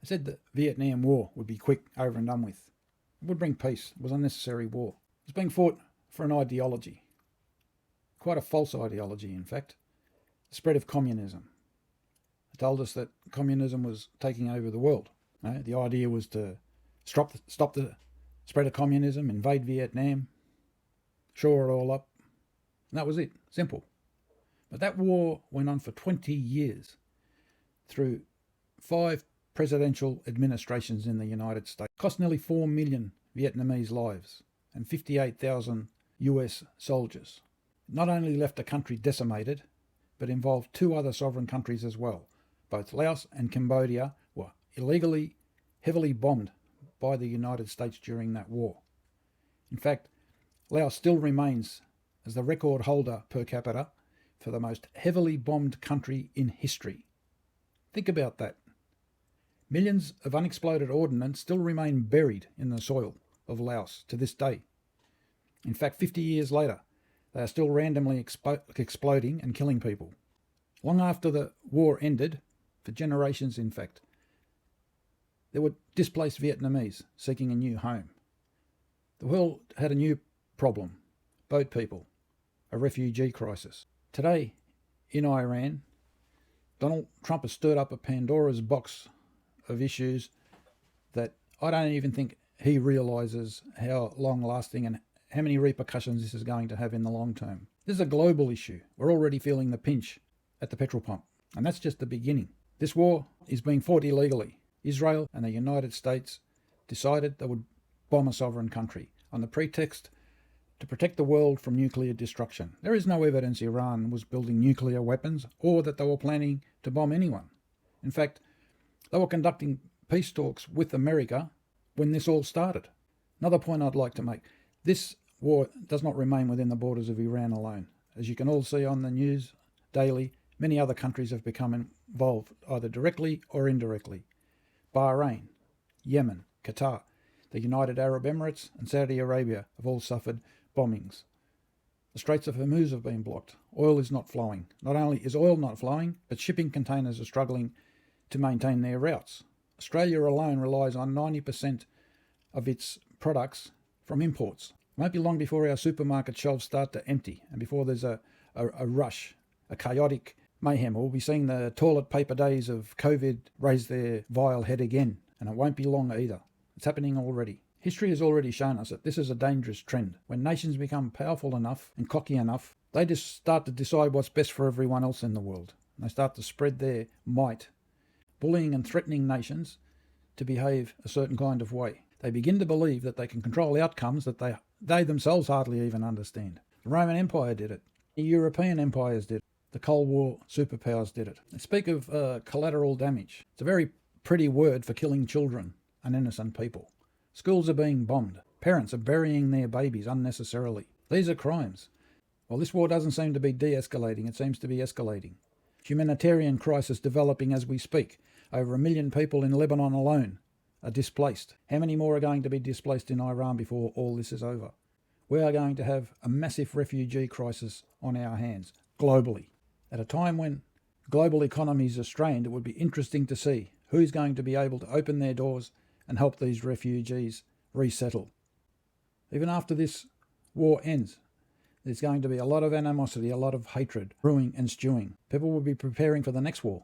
They said the Vietnam War would be quick, over and done with. It would bring peace. It was unnecessary war. It was being fought for an ideology. Quite a false ideology, in fact. The spread of communism. They told us that communism was taking over the world. The idea was to stop the spread of communism, invade Vietnam, shore it all up. And that was it. Simple. But that war went on for 20 years through 5 presidential administrations in the United States. It cost nearly 4 million Vietnamese lives and 58,000 US soldiers. It not only left the country decimated, but involved 2 other sovereign countries as well. Both Laos and Cambodia were illegally, heavily bombed by the United States during that war. In fact, Laos still remains as the record holder per capita for the most heavily bombed country in history. Think about that. Millions of unexploded ordnance still remain buried in the soil of Laos to this day. In fact, 50 years later, they are still randomly exploding and killing people. Long after the war ended, for generations in fact, there were displaced Vietnamese seeking a new home. The world had a new problem: boat people, a refugee crisis. Today, in Iran, Donald Trump has stirred up a Pandora's box of issues that I don't even think he realises how long-lasting and how many repercussions this is going to have in the long term. This is a global issue. We're already feeling the pinch at the petrol pump, and that's just the beginning. This war is being fought illegally. Israel and the United States decided they would bomb a sovereign country on the pretext to protect the world from nuclear destruction. There is no evidence Iran was building nuclear weapons or that they were planning to bomb anyone. In fact, they were conducting peace talks with America when this all started. Another point I'd like to make: this war does not remain within the borders of Iran alone. As you can all see on the news daily, many other countries have become involved, either directly or indirectly. Bahrain, Yemen, Qatar, the United Arab Emirates and Saudi Arabia have all suffered bombings. The Straits of Hormuz have been blocked. Oil is not flowing. Not only is oil not flowing, but shipping containers are struggling to maintain their routes. Australia alone relies on 90% of its products from imports. It won't be long before our supermarket shelves start to empty and before there's a rush, a chaotic mayhem. We'll be seeing the toilet paper days of COVID raise their vile head again, and it won't be long either. It's happening already. History has already shown us that this is a dangerous trend. When nations become powerful enough and cocky enough, they just start to decide what's best for everyone else in the world. And they start to spread their might, bullying and threatening nations to behave a certain kind of way. They begin to believe that they can control outcomes that they themselves hardly even understand. The Roman Empire did it. The European empires did it. The Cold War superpowers did it. They speak of collateral damage. It's a very pretty word for killing children and innocent people. Schools are being bombed. Parents are burying their babies unnecessarily. These are crimes. Well, this war doesn't seem to be de-escalating. It seems to be escalating. Humanitarian crisis developing as we speak. Over 1 million people in Lebanon alone are displaced. How many more are going to be displaced in Iran before all this is over? We are going to have a massive refugee crisis on our hands, globally. At a time when global economies are strained, it would be interesting to see who's going to be able to open their doors and help these refugees resettle. Even after this war ends, there's going to be a lot of animosity, a lot of hatred brewing and stewing. People will be preparing for the next war.